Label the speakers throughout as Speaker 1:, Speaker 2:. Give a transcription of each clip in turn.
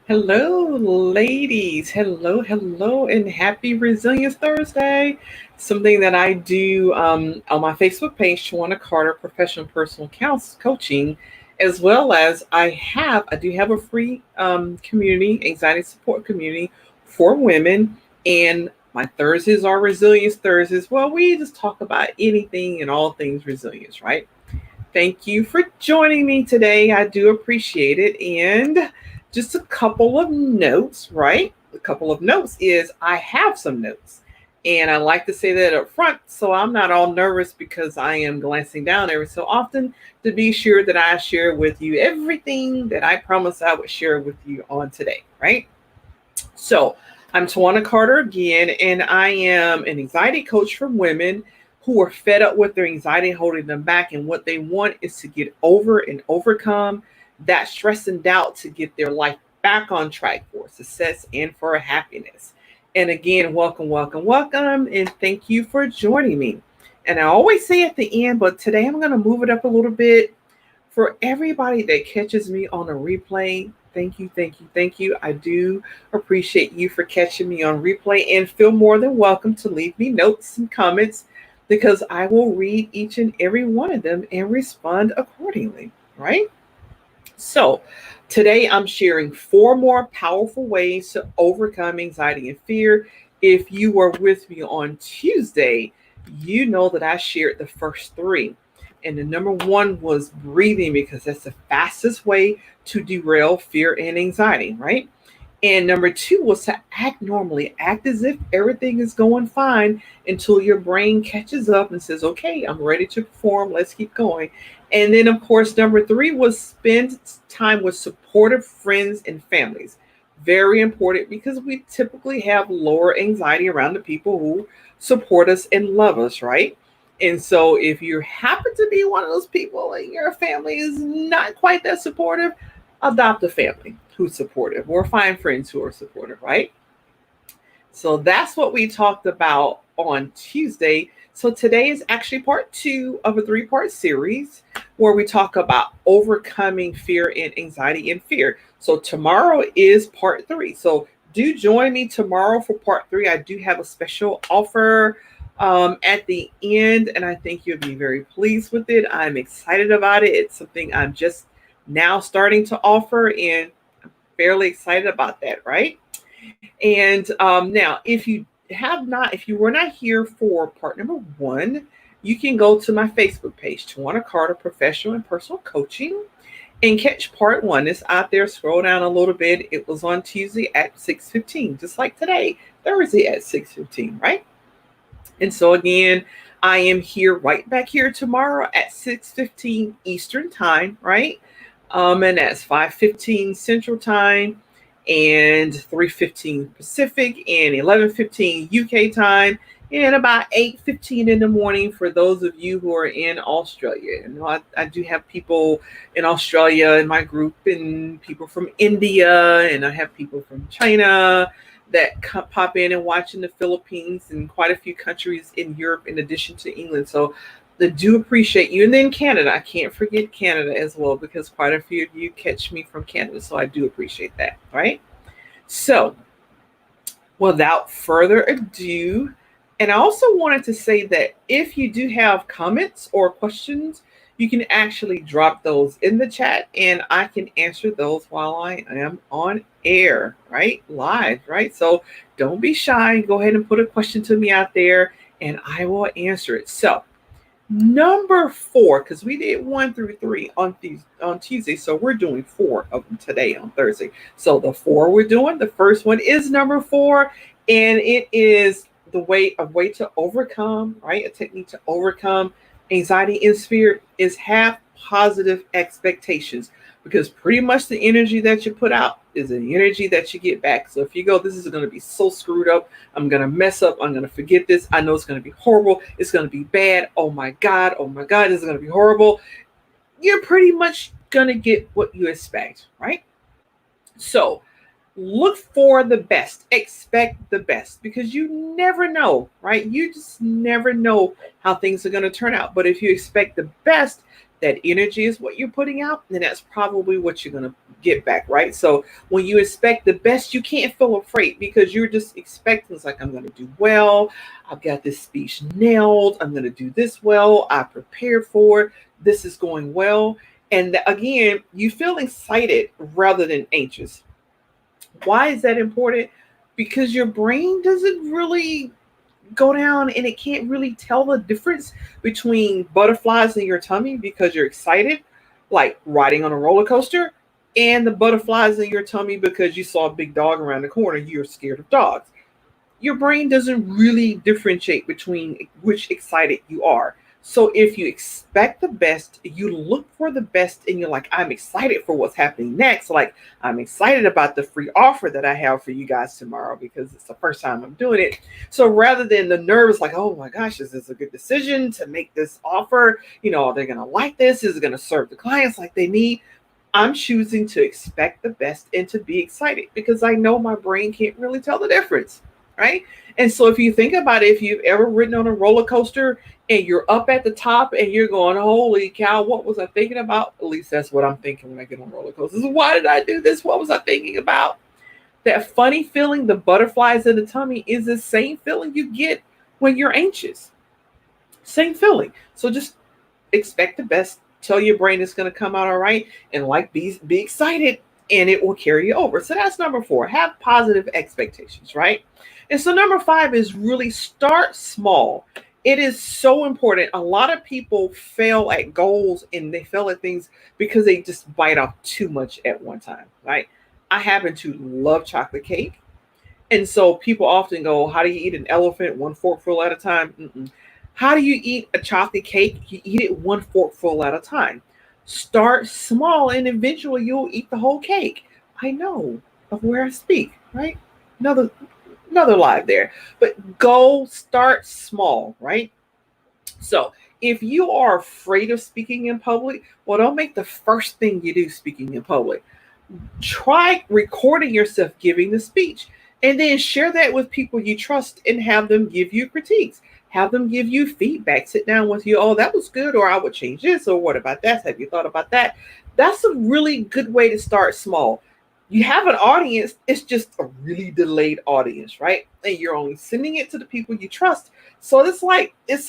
Speaker 1: Hello, ladies. Hello, and happy Resilience Thursday. Something that I do on my Facebook page, Twanna Carter Professional Personal Coaching, as well as I do have a free community, anxiety support community for women, and my Thursdays are Resilience Thursdays. Well, we just talk about anything and all things resilience, right? Thank you for joining me today. I do appreciate it. And just a couple of notes, right? A couple of notes is I have some notes. And I like to say that up front so I'm not all nervous because I am glancing down every so often to be sure that I share with you everything that I promised I would share with you on today, right? So, I'm Tawana Carter again, and I am an anxiety coach for women who are fed up with their anxiety holding them back. And what they want is to get over and overcome that stress and doubt to get their life back on track for success and for happiness. And again, welcome, and thank you for joining me. And I always say at the end, but today I'm going to move it up a little bit for everybody that catches me on a replay. Thank you. I do appreciate you for catching me on replay and feel more than welcome to leave me notes and comments because I will read each and every one of them and respond accordingly, right? So, today I'm sharing four more powerful ways to overcome anxiety and fear. If you were with me on Tuesday, you know that I shared the first three. And the number one was breathing because that's the fastest way to derail fear and anxiety, right? And number two was to act normally, act as if everything is going fine until your brain catches up and says, okay, I'm ready to perform. Let's keep going. And then, of course, number three was spend time with supportive friends and families. Very important because we typically have lower anxiety around the people who support us and love us, right? And so, if you happen to be one of those people and your family is not quite that supportive, adopt a family who's supportive or find friends who are supportive, right? So that's what we talked about on Tuesday. So today is actually part two of a three-part series where we talk about overcoming fear and anxiety and fear. So tomorrow is part three. So do join me tomorrow for part three. I do have a special offer at the end, and I think you'll be very pleased with it. I'm excited about it. It's something I'm just now starting to offer, and I'm fairly excited about that, right? And now, if you were not here for part number one, you can go to my Facebook page, Tawana Carter Professional and Personal Coaching, and catch part one. It's out there. Scroll down a little bit. It was on Tuesday at 6:15, just like today, Thursday at 6:15, right? And so again, I am here right back here tomorrow at 6:15 Eastern time, right? And that's 5:15 Central Time and 3:15 Pacific and 11:15 UK time and about 8:15 in the morning for those of you who are in Australia. And I do have people in Australia in my group and people from India and I have people from China that pop in and watch in the Philippines and quite a few countries in Europe in addition to England. So I do appreciate you. And then Canada. I can't forget Canada as well because quite a few of you catch me from Canada. So I do appreciate that. Right. So without further ado, and I also wanted to say that if you do have comments or questions, you can actually drop those in the chat and I can answer those while I am on air, right? Live, right? So don't be shy. Go ahead and put a question to me out there and I will answer it. So, number four, because we did one through three on Tuesday, so we're doing four of them today on Thursday. So the four we're doing, the first one is number four, and it is a way to overcome, right? A technique to overcome anxiety and fear is have positive expectations because pretty much the energy that you put out is the energy that you get back. So if you go, this is going to be so screwed up, I'm going to mess up, I'm going to forget this, I know it's going to be horrible, it's going to be bad, oh my God, this is going to be horrible, you're pretty much going to get what you expect, right? So look for the best, expect the best because you never know, right? You just never know how things are going to turn out. But if you expect the best, that energy is what you're putting out, then that's probably what you're going to get back, right? So when you expect the best, you can't feel afraid because you're just expecting, it's like, I'm going to do well. I've got this speech nailed. I'm going to do this well. I prepared for it. This is going well. And again, you feel excited rather than anxious. Why is that important? Because your brain doesn't really go down and it can't really tell the difference between butterflies in your tummy because you're excited, like riding on a roller coaster, and the butterflies in your tummy because you saw a big dog around the corner. You're scared of dogs. Your brain doesn't really differentiate between which excited you are. So if you expect the best, you look for the best and you're like, I'm excited for what's happening next. Like, I'm excited about the free offer that I have for you guys tomorrow because it's the first time I'm doing it. So rather than the nerves, like, oh my gosh, is this a good decision to make this offer? Are they going to like this? Is it going to serve the clients like they need? I'm choosing to expect the best and to be excited because I know my brain can't really tell the difference. Right. And so if you think about it, if you've ever ridden on a roller coaster and you're up at the top and you're going, holy cow, what was I thinking about? At least that's what I'm thinking when I get on roller coasters. Why did I do this? What was I thinking about? That funny feeling, the butterflies in the tummy, is the same feeling you get when you're anxious. Same feeling. So just expect the best. Tell your brain it's going to come out all right. And be excited and it will carry you over. So that's number 4. Have positive expectations, right? And so number 5 is really start small. It is so important. A lot of people fail at goals and they fail at things because they just bite off too much at one time, right? I happen to love chocolate cake. And so people often go, how do you eat an elephant one forkful at a time? Mm-mm. How do you eat a chocolate cake? You eat it one forkful at a time. Start small and eventually you'll eat the whole cake. I know of where I speak, right? Another live there. But go start small, right? So if you are afraid of speaking in public, well, don't make the first thing you do speaking in public. Try recording yourself giving the speech and then share that with people you trust and have them give you critiques. Have them give you feedback. Sit down with you. Oh, that was good. Or I would change this. Or what about that? Have you thought about that? That's a really good way to start small. You have an audience. It's just a really delayed audience, right? And you're only sending it to the people you trust. So it's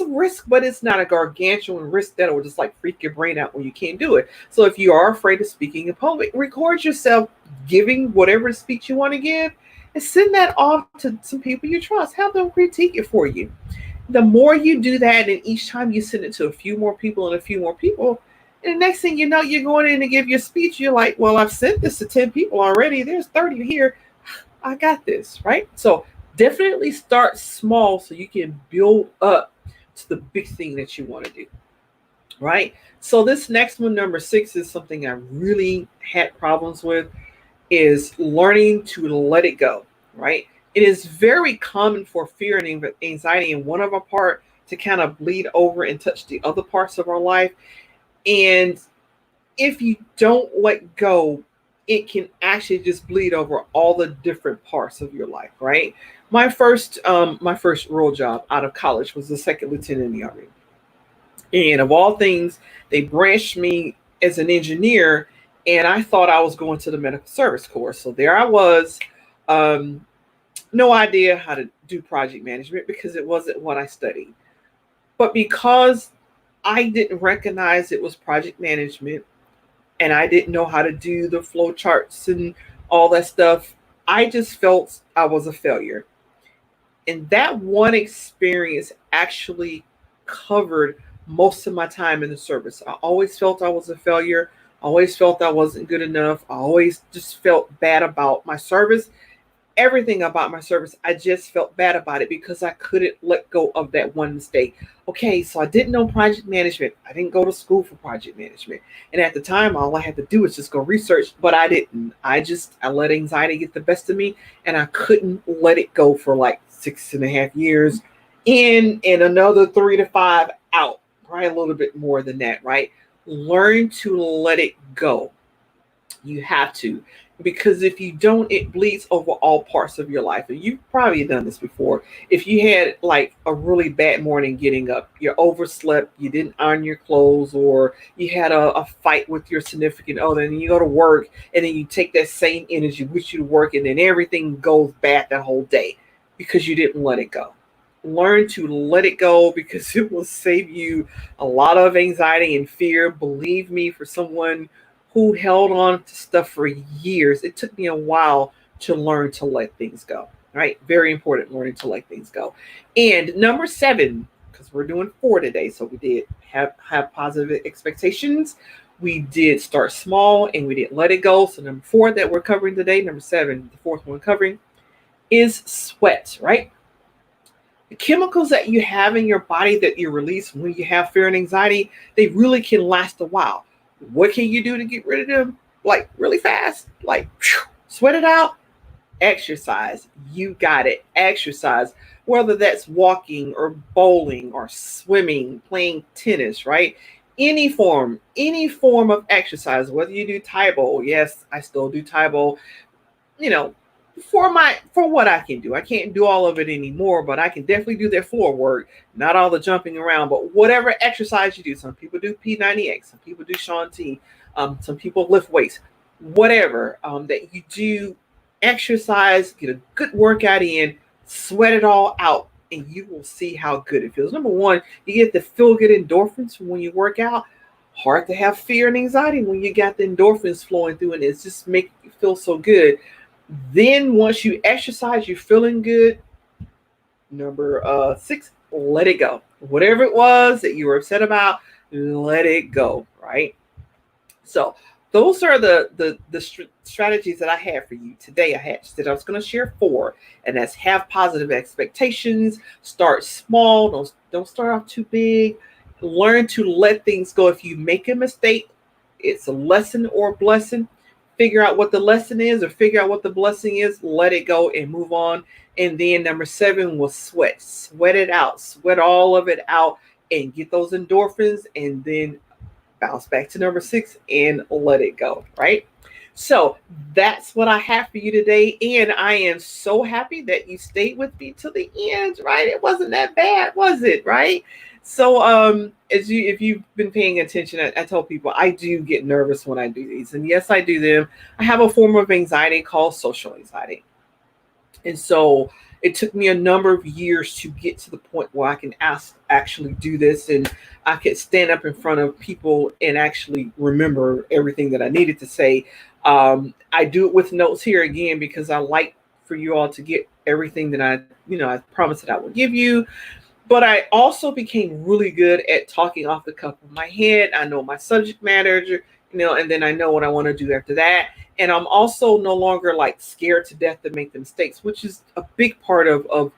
Speaker 1: a risk, but it's not a gargantuan risk that will just like freak your brain out when you can't do it. So if you are afraid of speaking in public, record yourself giving whatever speech you want to give and send that off to some people you trust. Have them critique it for you. The more you do that, and each time you send it to a few more people and a few more people, and the next thing you know, you're going in to give your speech. You're like, well, I've sent this to 10 people already. There's 30 here. I got this, right? So definitely start small so you can build up to the big thing that you want to do, right? So this next one, number 6, is something I really had problems with, is learning to let it go, right? It is very common for fear and anxiety in one of our part to kind of bleed over and touch the other parts of our life. And if you don't let go, it can actually just bleed over all the different parts of your life, right? My first real job out of college was a second lieutenant in the Army. And of all things, they branched me as an engineer, and I thought I was going to the medical service course. So there I was, um, no idea how to do project management because it wasn't what I studied. But because I didn't recognize it was project management and I didn't know how to do the flow charts and all that stuff, I just felt I was a failure. And that one experience actually covered most of my time in the service. I always felt I was a failure. I always felt I wasn't good enough. I always just felt bad about my service. Everything about my service, I just felt bad about it because I couldn't let go of that one mistake. Okay, so I didn't know project management. I didn't go to school for project management. And at the time, all I had to do was just go research, but I didn't. I let anxiety get the best of me and I couldn't let it go for like 6.5 years in and another 3 to 5 out, probably a little bit more than that, right? Learn to let it go. You have to, because if you don't, it bleeds over all parts of your life. And you've probably done this before. If you had like a really bad morning getting up, you overslept, you didn't iron your clothes, or you had a fight with your significant other, and you go to work, and then you take that same energy with you to work, and then everything goes bad that whole day because you didn't let it go. Learn to let it go, because it will save you a lot of anxiety and fear. Believe me, for someone who held on to stuff for years, it took me a while to learn to let things go. Right? Very important, learning to let things go. And number 7, because we're doing 4 today, so we did have positive expectations. We did start small and we did let it go. So number 4 that we're covering today, number 7, the fourth one covering, is sweat, right? The chemicals that you have in your body that you release when you have fear and anxiety, they really can last a while. What can you do to get rid of them? Like really fast? Like sweat it out? Exercise. You got it. Exercise. Whether that's walking or bowling or swimming, playing tennis, right? Any form of exercise, whether you do Taibo. Yes, I still do Taibo. You know, for what I can do. I can't do all of it anymore, but I can definitely do their floor work, not all the jumping around, but whatever exercise you do. Some people do P90X, some people do Shanti, some people lift weights, whatever that you do, exercise, get a good workout in, sweat it all out, and you will see how good it feels. Number 1, you get the feel good endorphins when you work out. Hard to have fear and anxiety when you got the endorphins flowing through, and it's just making you feel so good. Then once you exercise, you're feeling good. Number 6, let it go. Whatever it was that you were upset about, let it go, right? So those are the strategies that I had for you today. I said I was going to share 4, and that's have positive expectations, start small, don't start off too big, learn to let things go. If you make a mistake, it's a lesson or blessing. Figure out what the lesson is or figure out what the blessing is, let it go and move on. And then number 7 was sweat it out, sweat all of it out and get those endorphins, and then bounce back to number 6 and let it go, right? So that's what I have for you today, and I am so happy that you stayed with me to the end, right? It wasn't that bad, was it, right? So if you've been paying attention, I tell people I do get nervous when I do these, and yes, I do them. I have a form of anxiety called social anxiety, and so it took me a number of years to get to the point where I can actually do this, and I could stand up in front of people and actually remember everything that I needed to say. I do it with notes here again because I like for you all to get everything that I promised that I would give you. But I also became really good at talking off the cuff of my head. I know my subject matter, and then I know what I want to do after that. And I'm also no longer like scared to death to make the mistakes, which is a big part of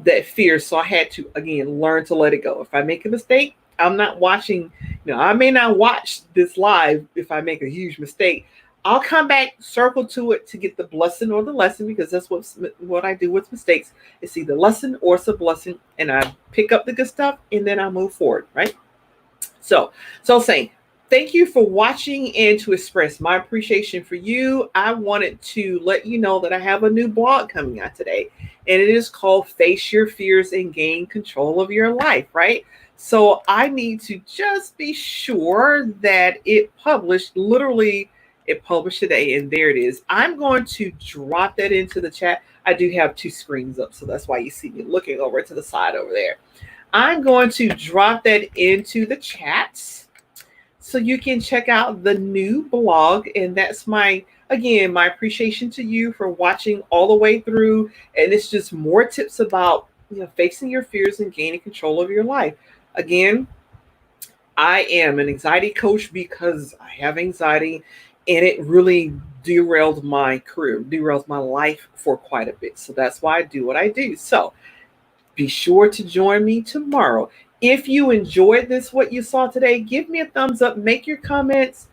Speaker 1: that fear. So I had to again learn to let it go. If I make a mistake, I'm not watching. I may not watch this live if I make a huge mistake. I'll come back, circle to it to get the blessing or the lesson, because that's what I do with mistakes. It's either lesson or it's a blessing, and I pick up the good stuff and then I move forward, right? So saying thank you for watching and to express my appreciation for you. I wanted to let you know that I have a new blog coming out today, and it is called Face Your Fears and Gain Control of Your Life, right? So I need to just be sure that it published literally. It published today, and there it is. I'm going to drop that into the chat. I do have 2 screens up, so that's why you see me looking over to the side over there. I'm going to drop that into the chats so you can check out the new blog. And that's my appreciation to you for watching all the way through. And it's just more tips about facing your fears and gaining control of your life. Again, I am an anxiety coach because I have anxiety, and it really derailed my career, derails my life for quite a bit. So that's why I do what I do. So be sure to join me tomorrow. If you enjoyed what you saw today, give me a thumbs up, make your comments.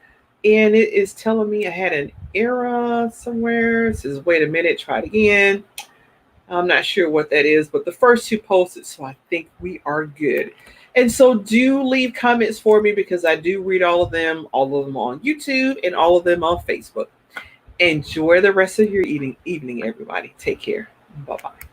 Speaker 1: And it is telling me I had an error somewhere. It says, wait a minute, try it again. I'm not sure what that is, but the first 2 posted, so I think we are good. And so do leave comments for me because I do read all of them on YouTube and all of them on Facebook. Enjoy the rest of your evening, everybody. Take care. Bye-bye.